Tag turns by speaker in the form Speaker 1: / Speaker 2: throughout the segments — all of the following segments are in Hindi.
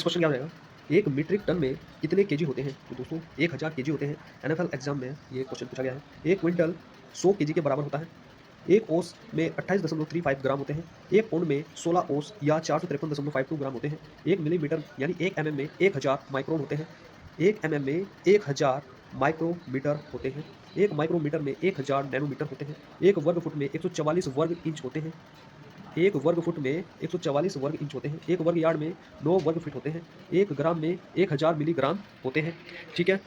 Speaker 1: क्वेश्चन क्या हो जाएगा, एक मीट्रिक टन में कितने केजी होते हैं? तो दोस्तों 1000 केजी होते हैं। एनएफएल एग्जाम में ये क्वेश्चन पूछा गया है। एक क्विंटल 100 केजी के बराबर होता है। एक ओस में 28.35 ग्राम होते हैं। एक पौंड में 16 ओस या 453.52 ग्राम होते हैं। एक मिलीमीटर यानी 1 एमएम में 1000 माइक्रोन होते हैं। 1 एमएम में 1000 माइक्रोमीटर होते हैं। एक माइक्रोमीटर में 1000 नैनोमीटर होते हैं। एक वर्ग फुट में 144 वर्ग इंच होते हैं। एक वर्ग फुट में 144 वर्ग इंच होते हैं। एक वर्ग यार्ड में 9 वर्ग फीट होते हैं। एक ग्राम में 1000 मिलीग्राम होते हैं। ठीक है।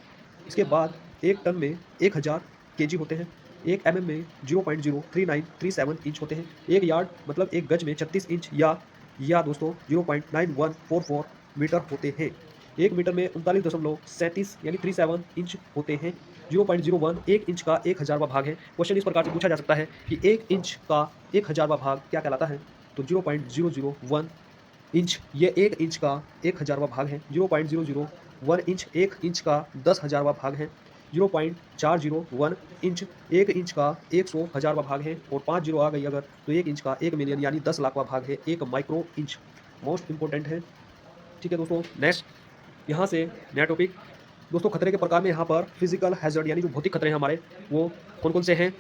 Speaker 1: इसके बाद एक टन में 1000 केजी होते हैं। एक एमएम में 0.03937 इंच होते हैं। एक यार्ड मतलब एक गज में 36 इंच या दोस्तों 0.9144 मीटर होते हैं। एक मीटर में 39.37 यानी 37 इंच होते हैं। 0.01 एक इंच का 1000वां भाग है। क्वेश्चन इस प्रकार से पूछा जा सकता है कि 1 इंच का 1000वां भाग क्या कहलाता है? तो 0.001 इंच, ये 1 इंच का 1000वां भाग है। 0.001 इंच 1 इंच का 10,000वां भाग है। 0.401 इंच 1 इंच का 100,000वां भाग है और 5 जीरो आ गई अगर तो 1 इंच का 1 मिलियन यानी 10 लाखवां भाग है। 1 माइक्रो इंच मोस्ट इंपॉर्टेंट है। ठीक है दोस्तों, नेक्स्ट यहाँ से नया टॉपिक दोस्तों, खतरे के प्रकार में यहाँ पर फिजिकल हैजर्ड यानी जो भौतिक खतरे हैं हमारे, वो कौन कौन से हैं?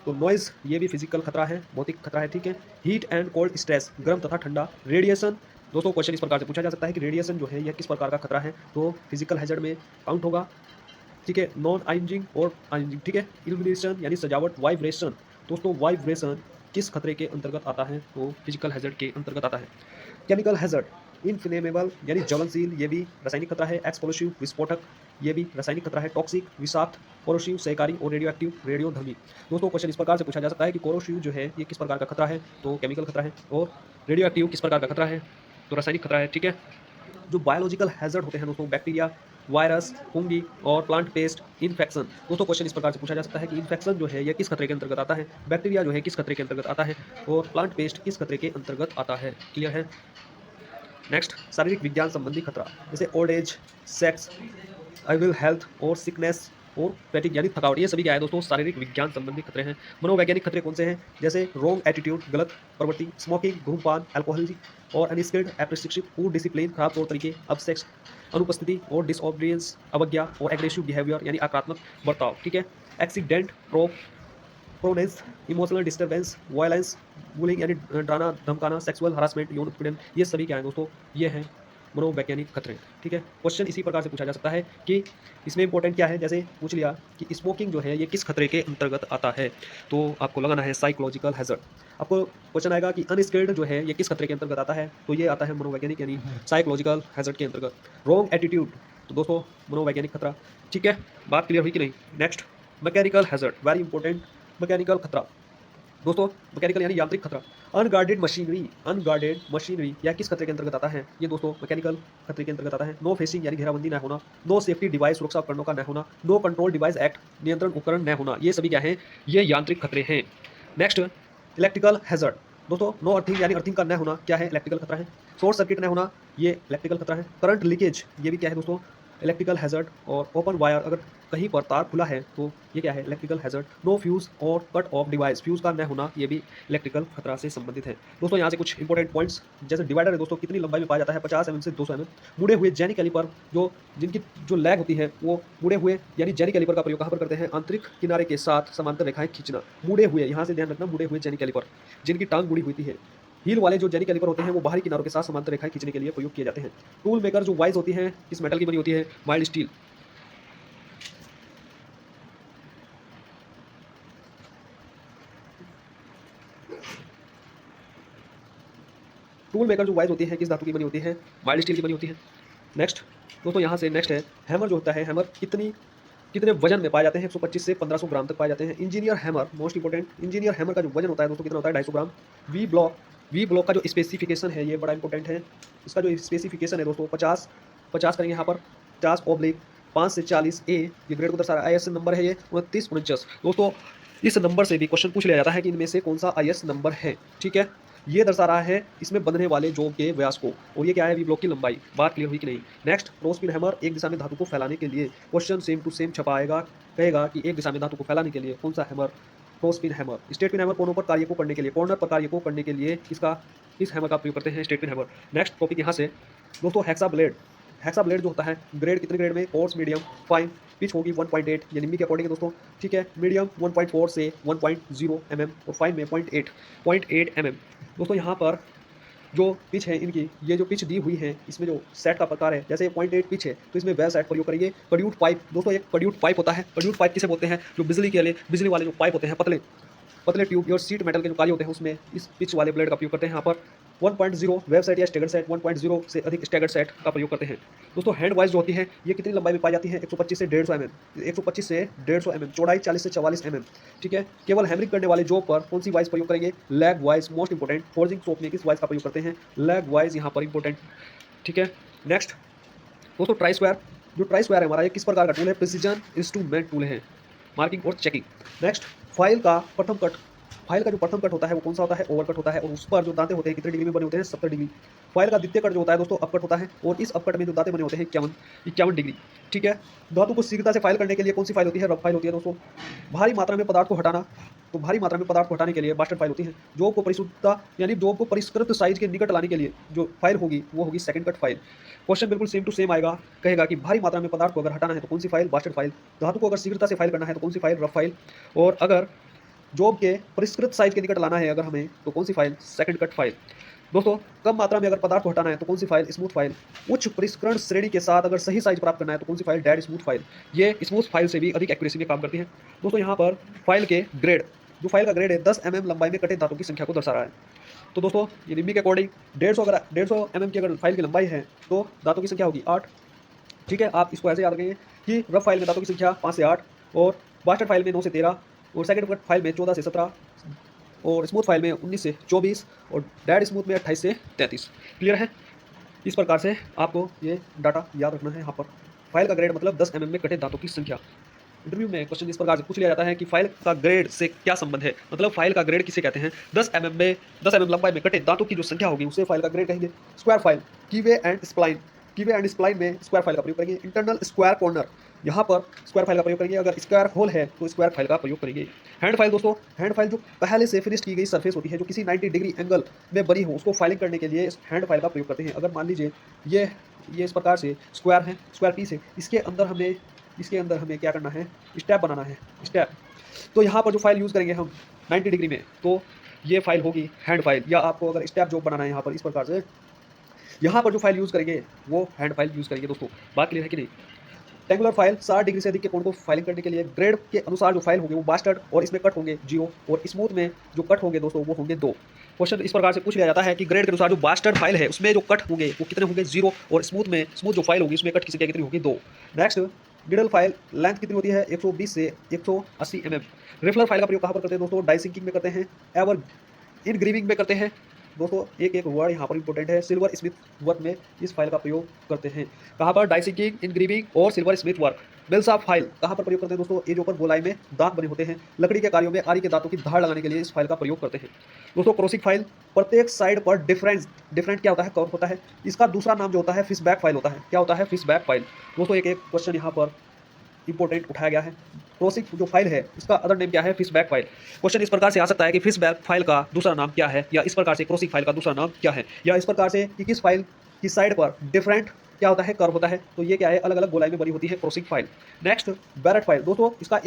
Speaker 1: तो नॉइज़ ये भी फिजिकल खतरा है, भौतिक खतरा है। ठीक है। हीट एंड कोल्ड स्ट्रेस, गर्म तथा ठंडा। रेडिएशन, दोस्तों क्वेश्चन इस प्रकार से पूछा जा सकता है कि रेडिएशन जो है यह किस प्रकार का खतरा है? तो फिजिकल हैजर्ड में काउंट होगा। ठीक है। नॉन आइंजिंग और आइंजिंग। ठीक है। इल्यूमिनेशन यानी सजावट। वाइब्रेशन, दोस्तों वाइब्रेशन किस खतरे के अंतर्गत आता है? तो फिजिकल हैजर्ड के अंतर्गत आता है। केमिकल हैजर्ड, इनफ्लेमेबल यानी ज्वलनशील, ये भी रासायनिक खतरा है। एक्सप्लोसिव, विस्फोटक, ये भी रासायनिक खतरा है। टॉक्सिक, विषाक्त, कोरोसिव, सहकारी और रेडियोएक्टिव, रेडियोधर्मी। दोस्तों क्वेश्चन इस प्रकार से पूछा जा सकता है कि कोरोसिव जो है ये किस प्रकार का खतरा है? तो केमिकल खतरा है। और रेडियोएक्टिव किस प्रकार का खतरा है? तो रासायनिक खतरा है। ठीक है। जो बायोलॉजिकल हैजर्ड होते हैं दोस्तों, बैक्टीरिया, वायरस, फंगी और प्लांट पेस्ट इन्फेक्शन। दोस्तों क्वेश्चन इस प्रकार से पूछा जा सकता है कि इन्फेक्शन जो है यह किस खतरे के अंतर्गत आता है? बैक्टीरिया जो है किस खतरे के अंतर्गत आता है? और प्लांट पेस्ट किस खतरे के अंतर्गत आता है? क्लियर है। नेक्स्ट, शारीरिक विज्ञान संबंधी खतरा, जैसे old age, sex, evil health और सिकनेस और फैटिग यानी थकावट, ये सभी क्या है दोस्तों? शारीरिक विज्ञान संबंधी खतरे हैं। मनोवैज्ञानिक खतरे कौन से हैं? जैसे रॉन्ग एटीट्यूड, गलत प्रवृत्ति, स्मोकिंग, धूमपान, अल्कोहल और अनस्किल्ड, अप्रशिक्षित, फूड डिसिप्लिन, खराब तौर तरीके, अपसेक्स, अनुपस्थिति और डिसऑबीडियंस, अवज्ञा और एग्रेसिव बिहेवियर यानी आक्रामक बर्ताव। ठीक है। Accident, proneness, emotional disturbance, violence, bullying यानी डराना धमकाना, सेक्सुअल हरासमेंट, यौन उत्पीड़न, ये सभी क्या है दोस्तों? ये हैं मनोवैज्ञानिक खतरे। ठीक है। क्वेश्चन इसी प्रकार से पूछा जा सकता है कि इसमें इंपॉर्टेंट क्या है, जैसे पूछ लिया कि स्मोकिंग जो है ये किस खतरे के अंतर्गत आता है? तो आपको लगाना है साइकोलॉजिकल हैजर्ड। आपको क्वेश्चन आएगा कि अनस्किल्ड जो है ये किस खतरे के अंतर्गत आता है? तो ये आता है मनोवैज्ञानिक यानी साइकोलॉजिकल हैजर्ड के अंतर्गत। रॉन्ग एटीट्यूड, तो दोस्तों मनोवैज्ञानिक खतरा। ठीक है। बात क्लियर हुई कि नहीं? Next, mechanical hazard, very important. Mechanical खतरा, दोस्तों मैकेनिकल यानी यांत्रिक खतरा। अनगार्डेड मशीनरी यह किस खतरे के अंतर्गत आता है? ये दोस्तों मैकेनिकल खतरे के अंतर्गत आता है। नो फेसिंग यानी घेराबंदी न होना। नो सेफ्टी डिवाइस, सुरक्षा उपकरणों का न होना। नो कंट्रोल डिवाइस एक्ट, नियंत्रण उपकरण न होना, ये सभी क्या हैं? ये यांत्रिक खतरे हैं। नेक्स्ट, इलेक्ट्रिकल हैजर्ड, दोस्तों नो अर्थिंग यानी अर्थिंग का न होना, क्या है? इलेक्ट्रिकल खतरा है। शॉर्ट सर्किट न होना, ये इलेक्ट्रिकल खतरा है। करंट लीकेज, ये भी क्या है दोस्तों? Electrical hazard. और ओपन वायर, अगर कहीं पर तार खुला है तो ये क्या है? Electrical hazard. नो फ्यूज और कट ऑफ डिवाइस, फ्यूज का न होना, ये भी इलेक्ट्रिकल खतरा से संबंधित है। दोस्तों यहाँ से कुछ इंपॉर्टेंट पॉइंट्स, जैसे डिवाइडर है दोस्तों, कितनी लंबाई में पाया जाता है? 50 mm से 200 mm। मुड़े हुए जेनी कैलिपर, जिनकी जो लैग होती है वो मुड़े हुए यानी जेनी कैलिपर का प्रयोग कहाँ पर करते हैं? आंतरिक किनारे के साथ समांतर रेखाएं खींचना। मुड़े हुए, यहाँ से ध्यान रखना, मुड़े हुए जेनी कैलिपर, जिनकी टांग मुड़ी हुई है। हील वाले जो जेनी कैलिपर होते हैं वो बाहरी किनारों के साथ समांतर रेखाएं खींचने के लिए प्रयोग किए जाते हैं। टूल मेकर जो वाइज होती है किस मेटल की बनी होती है? Mild steel. टूल मेकर जो वाइज होती है किस धातु की बनी होती है? माइल्ड स्टील की बनी होती है। नेक्स्ट दोस्तों यहाँ से नेक्स्ट है हैमर जो होता है, हैमर कितने वजन में पाए जाते हैं? 125 से 1500 ग्राम तक पाए जाते हैं। Engineer hammer, most important, engineer hammer का जो वजन होता है दोस्तों कितना होता है? 250 ग्राम। वी ब्लॉक का जो स्पेसिफिकेशन है ये बड़ा इंपॉर्टेंट है। इसका जो स्पेसिफिकेशन है दोस्तों 50 करेंगे यहाँ पर, 50/5 से 40 ए, ये ग्रेड को दर्शा रहा है। IS नंबर है ये 2949। दोस्तों इस नंबर से भी क्वेश्चन पूछ लिया जाता है कि इनमें से कौन सा IS नंबर है। ठीक है। ये दर्शा रहा है इसमें बंधने वाले जॉब के व्यास को, और ये क्या है? वी ब्लॉक की लंबाई। बात क्लियर हुई कि नहीं? नेक्स्ट, क्रोसपिन हैमर, एक दिशा में धातु को फैलाने के लिए। क्वेश्चन सेम टू सेम छपाएगा, कहेगा कि एक दिशा में धातु को फैलाने के लिए कौन सा hammer? Cross pin hammer. Straight pin hammer कोनों पर कार्य को करने के लिए, कॉर्नर पर कार्य को करने के लिए इसका इस हैमर का प्रयोग करते हैं, state pin hammer. Next topic यहाँ से दोस्तों हेक्सा ब्लेड जो होता है, ग्रेड कितने ग्रेड में, कोर्स, मीडियम, फाइन। पिच होगी 1.8, ये निम्मी के अकॉर्डिंग है दोस्तों, ठीक है। मीडियम 1.4 से 1.0 mm और फाइन में 0.8 mm। दोस्तों यहाँ पर जो पिच है इनकी, ये जो पिच दी हुई है, इसमें जो सेट का प्रकार है, जैसे 0.8 पिच है तो इसमें वेल सेट प्रयोग करेंगे। कंड्यूट पाइप दोस्तों, एक कंड्यूट पाइप होता है। कंड्यूट पाइप किसे बोलते हैं? जो बिजली वाले जो पाइप होते हैं, पतले पतले ट्यूब और सीट मेटल के जो कार्य होते हैं, उसमें इस पिच वाले ब्लेड का प्रयोग करते हैं। यहाँ पर 1.0 वेब सेट या स्टैगर्ड सेट, 1.0 से अधिक स्टैगर्ड सेट का प्रयोग करते हैं। दोस्तों हैंड वाइज जो होती है, ये कितनी लंबाई में पाई जाती है? 125 से 150 mm, 125 से 150 mm, चौड़ाई 40 से 44 mm, ठीक है। केवल हैमरिंग करने वाले जॉब पर कौन सी वाइज प्रयोग करेंगे? Leg wise, most important. Forging shop में किस वाइज का प्रयोग करते हैं? लेग वाइज, यहाँ पर इंपॉर्टेंट, ठीक है। नेक्स्ट दोस्तों ट्राई स्क्वायर, जो ट्राई स्क्वायर है हमारा, ये किस प्रकार का टूल है? प्रिसीजन इंस्ट्रूमेंट टूल है, मार्किंग और चेकिंग। नेक्स्ट फाइल का प्रथम कट, फाइल का जो प्रथम कट होता है वो कौन सा होता है? ओवर कट होता है, और उस पर जो दांते होते हैं कितने डिग्री में बने होते हैं? 70 डिग्री। फाइल का द्वितीय कट जो होता है दोस्तों अपकट होता है, और इस अपकट में जो दांते बने होते हैं 51 डिग्री, ठीक है। धातु को शीघ्रता से फाइल करने के लिए कौन सी फाइल होती है? रफ फाइल होती है दोस्तों। भारी मात्रा में पदार्थ को हटाना, तो भारी मात्रा में पदार्थ को हटाने के लिए बास्टर्ड फाइल होती है। जॉब को परिशुद्धता यानी जॉब को परिष्कृत साइज के निकट लाने के लिए जो फाइल होगी वो होगी सेकंड कट फाइल। क्वेश्चन बिल्कुल सेम टू सेम आएगा, कहेगा कि भारी मात्रा में पदार्थ को अगर हटाना है तो कौन सी फाइल? Bastard file. धातु को अगर शीघ्रता से फाइल करना है तो कौन सी फाइल? Rough file. और अगर जॉब के परिष्कृत साइज के निकट लाना है अगर हमें, तो कौन सी फाइल? Second cut file. दोस्तों कम मात्रा में अगर पदार्थ को हटाना है तो कौन सी फाइल? Smooth file. उच्च परिष्करण श्रेणी के साथ अगर सही साइज प्राप्त करना है तो कौन सी फाइल? Dead smooth file. ये स्मूथ फाइल से भी अधिक एक्यूरेसी में काम करती है। दोस्तों यहाँ पर फाइल के ग्रेड, जो फाइल का ग्रेड है 10 mm लंबाई में कटे दांतों की संख्या को दर्शा रहा है। तो दोस्तों ये निम्मी के अकॉर्डिंग 150 mm की अगर फाइल की लंबाई है तो दांतों की संख्या होगी 8, ठीक है। आप इसको ऐसे याद रखेंगे कि रफ फाइल में दांतों की संख्या 5 से 8, और बास्टर्ड फाइल में 9 से 13, और सेकंड कट फाइल में 14 से 17, और स्मूथ फाइल में 19 से 24, और डेड स्मूथ में 28 से 33। क्लियर है? इस प्रकार से आपको ये डाटा याद रखना है। यहाँ पर फाइल का ग्रेड मतलब 10 mm में कटे दांतों की संख्या। इंटरव्यू में क्वेश्चन इस प्रकार से पूछ लिया जाता है कि फाइल का ग्रेड से क्या संबंध है, मतलब फाइल का ग्रेड किसे कहते हैं? 10 mm लंबाई में कटे दांतों की जो संख्या होगी उसे फाइल का ग्रेड कहेंगे। Square file, कीवे and spline, कीवे and spline में स्क्वायर फाइल का प्रयोग करेंगे। इंटरनल स्क्वायर कॉर्नर, यहाँ पर स्क्वायर फाइल का प्रयोग करेंगे। अगर स्क्वायर होल है तो स्क्वायर फाइल का प्रयोग करेंगे। हैंड फाइल दोस्तों, हैंड फाइल जो पहले से फिनिश की गई सरफेस होती है, जो किसी 90 डिग्री एंगल में बनी हो, उसको फाइलिंग करने के लिए हैंड फाइल का प्रयोग करते हैं। अगर मान लीजिए ये इस प्रकार से स्क्वायर है, स्क्वायर पीस है, इसके अंदर हमें क्या करना है? स्टेप बनाना है, स्टेप। तो यहाँ पर जो फाइल यूज़ करेंगे हम 90 डिग्री में, तो ये फाइल होगी हैंड फाइल। या आपको अगर स्टेप जॉब बनाना है यहाँ पर इस प्रकार से, यहाँ पर जो फाइल यूज़ करेंगे वो हैंड फाइल यूज़ करेंगे। दोस्तों बात क्लियर है कि नहीं? टेंगुलर फाइल 60 डिग्री से अधिक के कोण को फाइलिंग करने के लिए ग्रेड के अनुसार जो फाइल होंगे वो बास्टर्ड, और इसमें कट होंगे 0, और स्मूथ में जो कट होंगे दोस्तों वो होंगे 2। क्वेश्चन इस प्रकार से पूछ लिया जाता है कि ग्रेड के अनुसार जो बास्टर्ड फाइल है उसमें जो कट होंगे वो कितने होंगे? 0, और स्मूथ जो फाइल होगी उसमें कट की संख्या कितनी होगी? 2। नेक्स्ट निडल फाइल लेंथ कितनी होती है? 120 से 180 mm। रिफलर फाइल का प्रयोग कहाँ पर करते हैं दोस्तों? डाई सिंकिंग में करते हैं, एवर इनग्रीविंग में करते हैं। दोस्तों एक एक वर्ड यहाँ पर इंपॉर्टेंट है। सिल्वर स्मिथ वर्क में इस फाइल का प्रयोग करते हैं। कहाँ पर? डाई सिंकिंग, इनग्रीविंग और silver Smith work. Mills of file कहाँ पर प्रयोग करते हैं दोस्तों? ये जो ऊपर गोलाई में दांत बने होते हैं, लकड़ी के कार्यों में आरी के दांतों की धार लगाने के लिए इस फाइल का प्रयोग करते हैं। दोस्तों क्रॉसिंग फाइल, प्रत्येक साइड पर डिफरेंट क्या होता है? कर्व होता है। इसका दूसरा नाम जो होता है फिश बैक फाइल होता है। क्या होता है? Fish back file. दोस्तों एक एक क्वेश्चन यहाँ पर इंपॉर्टेंट उठाया गया है। क्रॉसिंग जो फाइल है इसका अदर नेम क्या है? Fish back file. क्वेश्चन इस प्रकार से आ सकता है कि फिश बैक फाइल का दूसरा नाम क्या है, या इस प्रकार से क्रॉसिंग फाइल का दूसरा नाम क्या है, या इस प्रकार से कि किस फाइल की साइड पर डिफरेंट क्या होता है? कर्व होता है। तो ये क्या है? अलग अलग गोलाई में बनी होती है crossing file. Next barrette file. दोस्तों इसका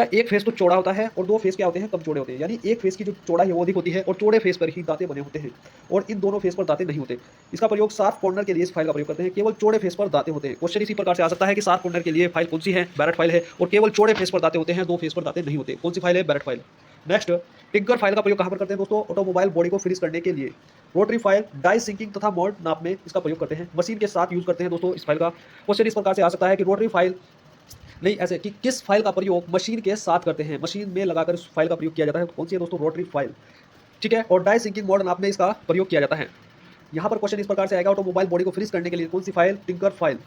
Speaker 1: एक फेस तो चौड़ा होता है और 2 फेस क्या होते हैं? कम चौड़े होते हैं। यानी एक फेस की जो चौड़ाई है वो अधिक होती है और चौड़े फेस पर ही दांते बने होते हैं, और इन दोनों फेस पर दांते नहीं होते। इसका प्रयोग शार्प कॉर्नर के लिए इस फाइल का प्रयोग करते हैं। केवल चौड़े फेस पर दांते होते हैं। क्वेश्चन इसी प्रकार से आ सकता है कि शार्प कॉर्नर के लिए फाइल कौन सी है? बैरेट फाइल है, और केवल चौड़े फेस पर दांते होते हैं, 2 फेस पर दांते नहीं होते। कौन सी फाइल है? Barrette file. Next tinker file का प्रयोग कहाँ पर करते हैं दोस्तों? ऑटोमोबाइल बॉडी को फिनिश करने के लिए। रोटरी फाइल डाई सिंकिंग तथा मोल्ड नाप में इसका प्रयोग करते हैं। मशीन के साथ यूज करते हैं दोस्तों इस फाइल का। क्वेश्चन इस प्रकार से आ सकता है कि रोटरी फाइल नहीं, ऐसे कि किस फाइल का प्रयोग मशीन के साथ करते हैं? मशीन में लगाकर इस फाइल का प्रयोग किया जाता है। कौन सी है दोस्तों? रोटरी फाइल, ठीक है। और डाई सिंकिंग मोल्ड नाप में इसका प्रयोग किया जाता है। यहाँ पर क्वेश्चन इस प्रकार से आएगा, ऑटोमोबाइल बॉडी को फिनिश करने के लिए कौन सी फाइल? टिंकर फाइल,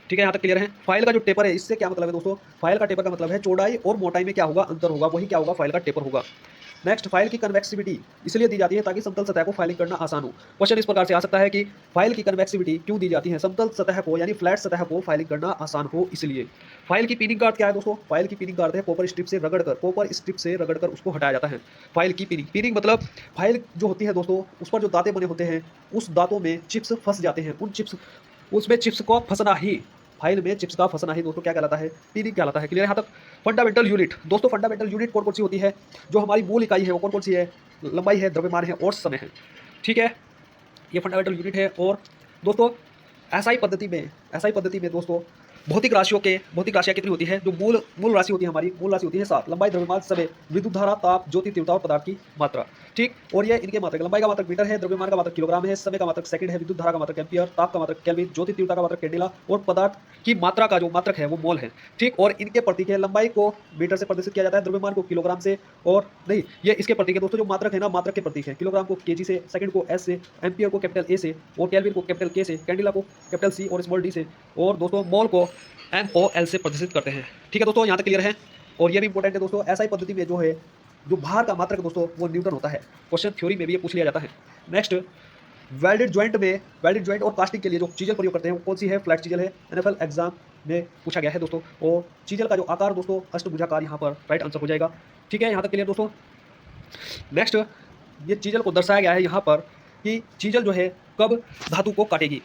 Speaker 1: ठीक है। यहाँ तक क्लियर है? फाइल का जो टेपर है, इससे क्या मतलब है दोस्तों? फाइल का टेपर का मतलब है चौड़ाई और मोटाई में क्या होगा? अंतर होगा, वही क्या होगा? फाइल का टेपर होगा। नेक्स्ट, फाइल की कन्वेक्सिविटी इसलिए दी जाती है ताकि समतल सतह को फाइलिंग करना आसान हो। क्वेश्चन इस प्रकार से आ सकता है कि फाइल की कन्वेक्सिविटी क्यों दी जाती है? समतल सतह को यानी फ्लैट सतह को फाइलिंग करना आसान हो इसलिए। फाइल की पिनिंग का अर्थ क्या है दोस्तों? फाइल की पिनिंग का अर्थ है कोपर स्ट्रिप से रगड़कर उसको हटाया जाता है। फाइल की पिनिंग मतलब फाइल जो होती है दोस्तों, उस पर जो दांतें बने होते हैं, उस दांतों में चिप्स फंस जाते हैं। उसमें चिप्स को फंसना ही, फाइल में चिप्स का फंसना ही दोस्तों क्या कहलाता है? पिनिंग कहलाता है। क्लियर है यहाँ तक? फंडामेंटल यूनिट दोस्तों, फंडामेंटल यूनिट कौन कौन सी होती है? जो हमारी मूल इकाई है वो कौन कौन सी है? लंबाई है, द्रव्यमान है और समय है। ठीक है, ये फंडामेंटल यूनिट है। और दोस्तों एसआई पद्धति में दोस्तों भौतिक राशियाँ कितनी होती है? जो मूल राशि होती है हमारी, मूल राशि होती है 7। लंबाई, द्रव्यमान, समय, विद्युत धारा, ताप, ज्योति तीव्रता और पदार्थ की मात्रा। ठीक, और ये इनके मात्रक, लंबाई का मात्रक मीटर है, द्रव्यमान का मात्रक किलोग्राम है, समय का मात्रक सेकंड है, विद्युत धारा का मात्रक एम्पियर, ताप का मात्रक केल्विन, ज्योति तीव्रता का मात्रक कैंडेला और पदार्थ की मात्रा का जो मात्रक है वो मोल है। ठीक, और इनके प्रतीक है, लंबाई को मीटर से प्रदर्शित किया जाता है, द्रव्यमान को किलोग्राम से, और नहीं, ये इसके प्रतीक है दोस्तों, जो मात्रक है ना, मात्रक के प्रतीक है। किलोग्राम को केजी से, सेकंड को एस से, एम्पियर को कैपिटल ए से, और केल्विन को कैपिटल के से, कैंडेला को कैपिटल सी और स्मॉल डी से, और दोस्तों मोल को MOL से प्रदर्शित करते हैं। ठीक है दोस्तों, यहाँ तक क्लियर है? और ये भी इंपॉर्टेंट है दोस्तों, एसआई पद्धति में जो है, जो भार का मात्रक दोस्तों वो न्यूटन होता है। क्वेश्चन थ्योरी में भी ये पूछ लिया जाता है। नेक्स्ट, वेल्डेड ज्वाइंट और कास्टिंग के लिए जो चीजल प्रयोग करते हैं वो कौन सी है? फ्लैट चीजल है। NFL एग्जाम में पूछा गया है दोस्तों। और चीजल का जो आकार दोस्तों अष्टभुजाकार, यहाँ पर राइट आंसर हो जाएगा। ठीक है, यहाँ तक क्लियर दोस्तों? नेक्स्ट, ये चीजल को दर्शाया गया है यहाँ पर कि चीजल जो है कब धातु को काटेगी।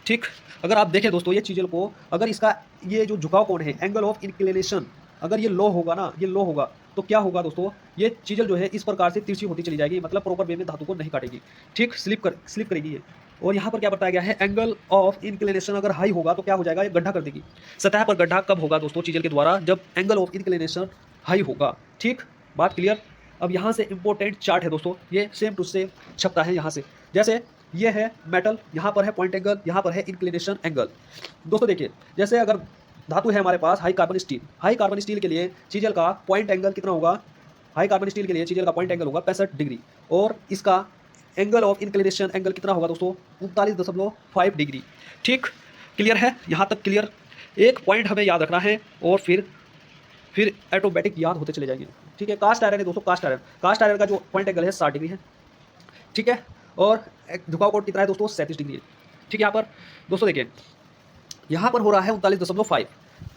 Speaker 1: ठीक, अगर आप देखें दोस्तों, ये चीजल को, अगर इसका ये जो झुकाव कोण है, एंगल ऑफ इंक्लिनेशन, अगर ये लो होगा ना, ये लो होगा तो क्या होगा दोस्तों? ये चीजल जो है इस प्रकार से तिरछी होती चली जाएगी, मतलब प्रॉपर वे में धातु को नहीं काटेगी। ठीक, स्लिप करेगी ये। और यहाँ पर क्या बताया गया है? एंगल ऑफ इंक्लिनेशन अगर हाई होगा तो क्या हो जाएगा? ये गड्ढा कर देगी। सतह पर गड्ढा कब होगा दोस्तों चीजल के द्वारा? जब एंगल ऑफ इंक्लिनेशन हाई होगा। ठीक, बात क्लियर? अब यहाँ से इंपॉर्टेंट चार्ट है दोस्तों, ये सेम टू सेम छपता है यहाँ से। जैसे ये है मेटल, यहाँ पर है पॉइंट एंगल, यहाँ पर है इंक्लिनेशन एंगल। दोस्तों देखिए, जैसे अगर धातु है हमारे पास हाई कार्बन स्टील के लिए चीजल का पॉइंट एंगल कितना होगा? हाई कार्बन स्टील के लिए चीजल का पॉइंट एंगल होगा 65 डिग्री, और इसका एंगल ऑफ इंक्लिनेशन एंगल कितना होगा दोस्तों? 39.5 डिग्री। ठीक, क्लियर है? यहाँ तक क्लियर? एक पॉइंट हमें याद रखना है और फिर ऑटोमेटिक याद होते चले जाएंगे। ठीक है, कास्ट आयरन है दोस्तों, कास्ट आयरन का जो पॉइंट एंगल है 60 डिग्री है। ठीक है, और झुकाव कोण कितना है दोस्तों? 37 डिग्री है। ठीक है, यहाँ पर दोस्तों देखिए, यहाँ पर हो रहा है 39.5।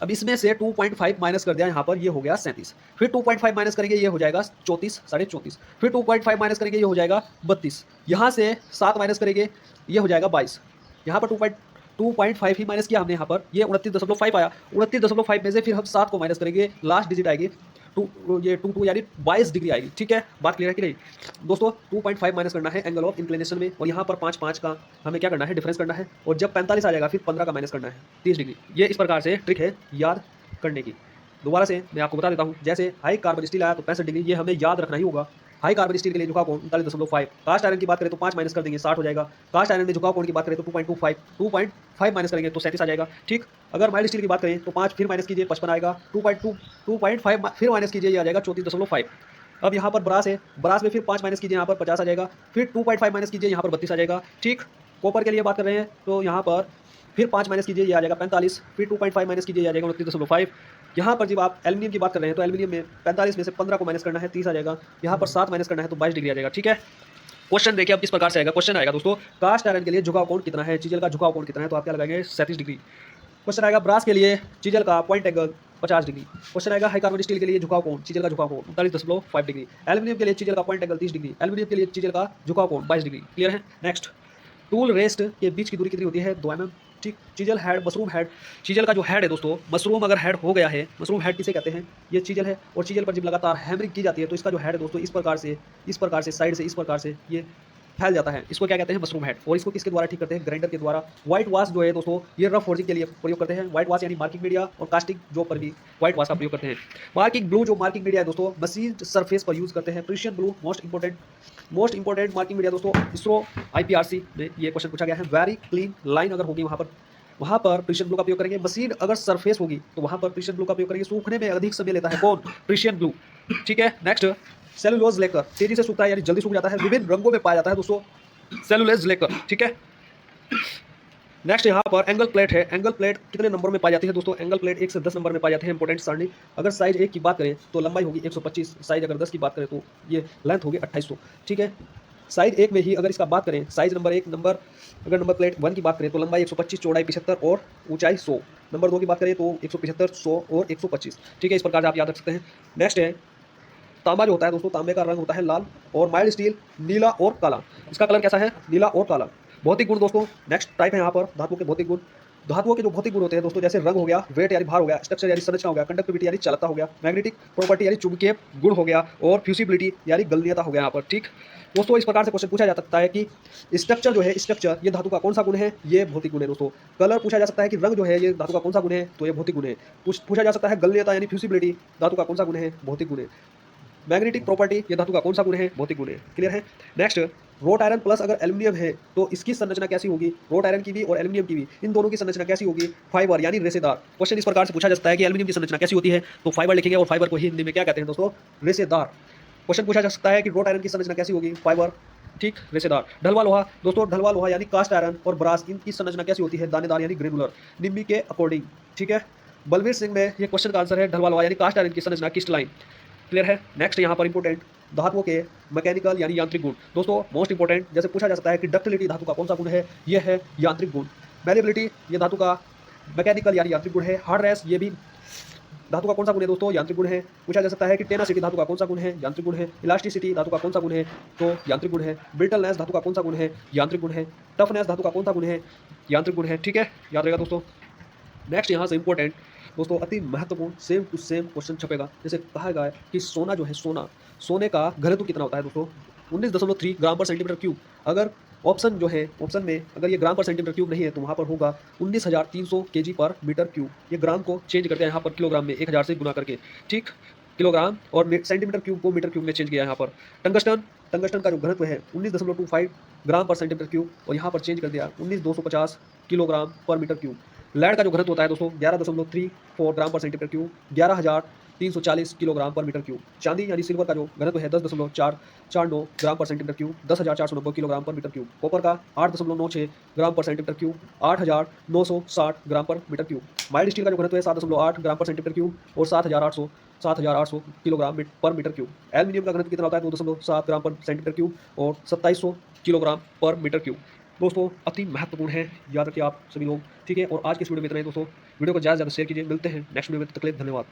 Speaker 1: अब इसमें से 2.5 माइनस कर दिया, यहाँ पर ये हो गया 37। फिर 2.5 माइनस करेंगे, ये हो जाएगा 34, 34.5। फिर 2.5 माइनस करेंगे, ये हो जाएगा 32। यहाँ से 7 माइनस करेंगे, ये हो जाएगा 22। यहाँ पर 2.5 ही माइनस किया हमने, यहाँ पर ये 29.5 आया। 29.5 में से फिर हम 7 को माइनस करेंगे, लास्ट डिजिट आएगी 2 यानी 22 डिग्री आएगी। ठीक है, बात क्लियर है कि नहीं दोस्तों? 2.5 माइनस करना है एंगल ऑफ इंक्लिनेशन में, और यहाँ पर 5 का हमें क्या करना है? डिफरेंस करना है। और जब 45 आ जाएगा फिर 15 का माइनस करना है, 30 डिग्री। ये इस प्रकार से ट्रिक है याद करने की। दोबारा से मैं आपको बता देता हूँ, जैसे हाई कार्बन स्टील आया तो 65 डिग्री, ये हमें याद रखना ही होगा। हाई कार्बन स्टील के लिए झुकाव कोण 39.5। कास्ट आयरन की बात करें तो 5 माइनस कर देंगे, 60 हो जाएगा। कास्ट आयरन में झुकाव कोण की बात करें तो 2.5 माइनस करेंगे तो 37 आ जाएगा। ठीक, अगर माइल्ड स्टील की बात करें तो 5 फिर माइनस कीजिए, 55 आएगा। 2.5 फिर माइनस कीजिए, ये आ जाएगा 34.5। अब यहाँ पर ब्रास है, ब्रास में फिर 5 माइनस कीजिए, यहाँ पर 50 आ जाएगा। फिर 2.5 माइनस कीजिए, यहाँ पर 32 आ जाएगा। ठीक, कॉपर के लिए बात कर रहे हैं तो यहाँ पर फिर 5 माइनस कीजिए, ये आ जाएगा 45। फिर 2.5 माइनस कीजिए, ये आ जाएगा 29.5। यहाँ पर जब आप एल्यूमिनियम की बात कर रहे हैं तो एल्यूमिनियम में 45 में से 15 को माइनस करना है, 30 आ जाएगा। यहाँ पर 7 माइनस करना है तो 22 डिग्री आ जाएगा। ठीक है, क्वेश्चन देखिए अब किस प्रकार से आएगा। क्वेश्चन आएगा दोस्तों, कास्ट आयरन के लिए झुकाव कोण कितना है? चीजल का झुकाव कोण कितना है? तो आप क्या लगाएंगे? 37 डिग्री। क्वेश्चन आएगा ब्रास के लिए चीजल का पॉइंट एंगल 50 डिग्री। क्वेश्चन आएगा हाई कार्बन स्टील के लिए झुकाव कोण, चीजल का झुकाव कोण 39.5 डिग्री। एल्यूमिनियम के लिए चीजल का पॉइंट एंगल 30 डिग्री। एल्यूमिनियम के लिए चीजल का झुकाव कोण 22 डिग्री। क्लियर है? नेक्स्ट, टूल रेस्ट के बीच की दूरी कितनी होती है? 2 mm। ठीक, chisel head, mushroom head, chisel का जो हेड है दोस्तों, मशरूम अगर हेड हो गया है, मशरूम हेड किसे कहते हैं? ये चीजल है, और चीजल पर जब लगातार हैमरिंग की जाती है तो इसका जो हेड है दोस्तों इस प्रकार से साइड से इस प्रकार से ये फैल जाता है। इसको क्या कहते हैं? Mushroom head. और इसको किसके द्वारा ठीक करते हैं? ग्राइंडर के द्वारा। व्हाइट वाश जो है दोस्तों, ये रफ फोर्जिंग के लिए प्रयोग करते हैं। व्हाइट वाश यानी मार्किंग मीडिया और कास्टिंग जो पर भी व्हाइट वाश का प्रयोग करते हैं। मार्किंग ब्लू जो मार्किंग मीडिया है दोस्तों, मशीन सरफेस पर यूज करते हैं। Prussian blue most important marking media दोस्तों, इसरो IPRC में ये क्वेश्चन पूछा गया है। वेरी क्लीन लाइन अगर होगी वहाँ पर प्रिशियन ब्लू का प्रयोग करेंगे। मशीन अगर सरफेस होगी तो वहाँ पर प्रिशियन ब्लू का प्रयोग करेंगे। सूखने में अधिक समय लेता है कौन? प्रिशियन ब्लू। ठीक है, नेक्स्ट, सेलुलोज लेकर तेजी से सूखता है यानी जल्दी सूख जाता है, विभिन्न रंगों में पाया जाता है दोस्तों सेलुलोज लेकर। ठीक है, नेक्स्ट यहाँ पर एंगल प्लेट है। एंगल प्लेट कितने नंबर में पाई जाती है दोस्तों? एंगल प्लेट 1 से 10 नंबर में पाई जाती है। इंपॉर्टेंट सारणी, अगर साइज 1 की बात करें तो लंबाई होगी 125, साइज अगर 10 की बात करें तो ये लेंथ होगी 2800। ठीक है, साइज 1 में ही अगर इसका बात करें, साइज नंबर 1 नंबर, अगर नंबर प्लेट 1 की बात करें तो लंबाई 125, चौड़ाई 75 और ऊंचाई 100। नंबर 2 की बात करें तो 175, 100 और 125। ठीक है, इस प्रकार से आप याद रख सकते हैं। नेक्स्ट है तांबा जो होता है दोस्तों, तांबे का रंग होता है लाल, और माइल्ड स्टील नीला और काला। इसका कलर कैसा है? नीला और काला। भौतिक गुण दोस्तों, नेक्स्ट टाइप है यहाँ पर धातुओं के भौतिक गुण। धातुओं के जो भौतिक गुण होते हैं दोस्तों, जैसे रंग हो गया, वेट यानी भार हो गया, स्ट्रक्चर यानी संरचना हो गया, कंडक्टिविटी यानी चालकता हो गया, मैग्नेटिक प्रॉपर्टी यानी चुंबकीय गुण हो गया, और फ्यूसिबिलिटी यानी गलनीयता हो गया यहाँ पर। ठीक दोस्तों, इस प्रकार से क्वेश्चन पूछा जा सकता है कि स्ट्रक्चर जो है, स्ट्रक्चर ये धातु का कौन सा गुण है? ये भौतिक गुण है दोस्तों। कलर पूछा जा सकता है कि रंग जो है ये धातु का कौन सा गुण है? तो ये भौतिक गुण है। पूछा जा सकता है गलनीयता यानी फ्यूसिबिलिटी धातु का कौन सा गुण है? भौतिक गुण है। मैग्नेटिक प्रॉपर्टी ये धातु का कौन सा गुण है? भौतिक गुण है। क्लियर है? नेक्स्ट, रोट आयरन प्लस अगर एल्यूमिनियम है तो इसकी संरचना कैसी होगी? रोट आयरन की भी और एल्यूमिनियम की भी, इन दोनों की संरचना कैसी होगी? फाइबर यानी रेशेदार। क्वेश्चन इस प्रकार से पूछा जाता है कि एल्यूमिनियम की संरचना कैसी होती है, तो फाइबर लिखेंगे, और फाइबर को ही हिंदी में क्या कहते हैं दोस्तों? रेशेदार। क्वेश्चन पूछा जा सकता है कि रोट आयरन की संरचना कैसी होगी? फाइबर। ठीक, रेशेदार। ढलवा लोहा दोस्तों, ढलवा लोहा यानी कास्ट आयरन और ब्रास, इनकी संरचना कैसी होती है? दानेदार यानी ग्रेनुलर, निम्मी के अकॉर्डिंग। ठीक है, बलवीर सिंह में ये क्वेश्चन का आंसर है ढलवा लोहा यानी कास्ट आयरन की संरचना क्रिस्टलाइन। क्लियर है? नेक्स्ट यहाँ पर इंपॉर्टेंट धातुओं के मैकेनिकल यानी यांत्रिक गुण। दोस्तों मोस्ट इंपॉर्टेंट, जैसे पूछा जा सकता है कि डक्टिलिटी धातु का कौन सा गुण है? यह है यांत्रिक गुण। मैलिबिलिटी ये धातु का मैकेनिकल यानी यांत्रिक गुण है। हार्ड रेस ये भी धातु का कौन सा गुण है दोस्तों? यांत्रिक गुण है। पूछा जा सकता है कि टेनासिटी धातु का कौन सा गुण है? यांत्रिक गुण है। इलास्टिसिटी धातु का कौन सा गुण है? तो यांत्रिक गुण है। ब्रिटलनेस धातु का कौन सा गुण है? यांत्रिक गुण है। टफनेस धातु का कौन सा गुण है? यांत्रिक गुण है। ठीक है, याद रहेगा दोस्तों। नेक्स्ट यहाँ से इंपॉर्टेंट दोस्तों, अति महत्वपूर्ण सेम टू सेम क्वेश्चन छपेगा। जैसे कहा गया है कि सोना जो है, सोने का घनत्व कितना होता है दोस्तों? 19.3 ग्राम पर सेंटीमीटर क्यूब। अगर ऑप्शन जो है, ऑप्शन में अगर ये ग्राम पर सेंटीमीटर क्यूब नहीं है तो वहाँ पर होगा 19,300 kg पर मीटर क्यूब। ये ग्राम को चेंज करते हैं यहाँ पर किलोग्राम में, 1000 से गुना करके। ठीक, किलोग्राम और सेंटीमीटर क्यूब को मीटर क्यूब में चेंज किया यहाँ पर। टंगस्टन का जो घनत्व है 19.25 ग्राम पर सेंटीमीटर क्यूब, और यहाँ पर चेंज कर दिया 19,250 किलोग्राम पर मीटर क्यूब। लेड का जो घनत्व होता है दोस्तों 11.34 ग्राम पर सेंटीमीटर क्यूब, 11,340 किलोग्राम पर मीटर क्यूब। चांदी यानी सिल्वर का जो घनत्व है 10.449 ग्राम पर सेंटीमीटर क्यूब, 10,490 किलोग्राम पर मीटर क्यूब। कॉपर का 8.96 ग्राम पर सेंटीमीटर क्यूब, 8,960 ग्राम पर मीटर क्यूब। माइल्ड स्टील का जो घनत्व है 7.8 ग्राम पर सेंटीमीटर क्यूब और 7,800 किलोग्राम पर मीटर क्यूब। एल्यूमिनियम का घनत्व कितना होता है? 2.7 ग्राम पर सेंटीमीटर क्यूब और 2700 किलोग्राम पर मीटर क्यूब। दोस्तों अति महत्वपूर्ण है, याद रखिए आप सभी लोग। ठीक है, और आज के इस वीडियो में इतना ही दोस्तों। वीडियो को ज़्यादा से ज़्यादा शेयर कीजिए। मिलते हैं नेक्स्ट वीडियो में, तब तक के लिए धन्यवाद।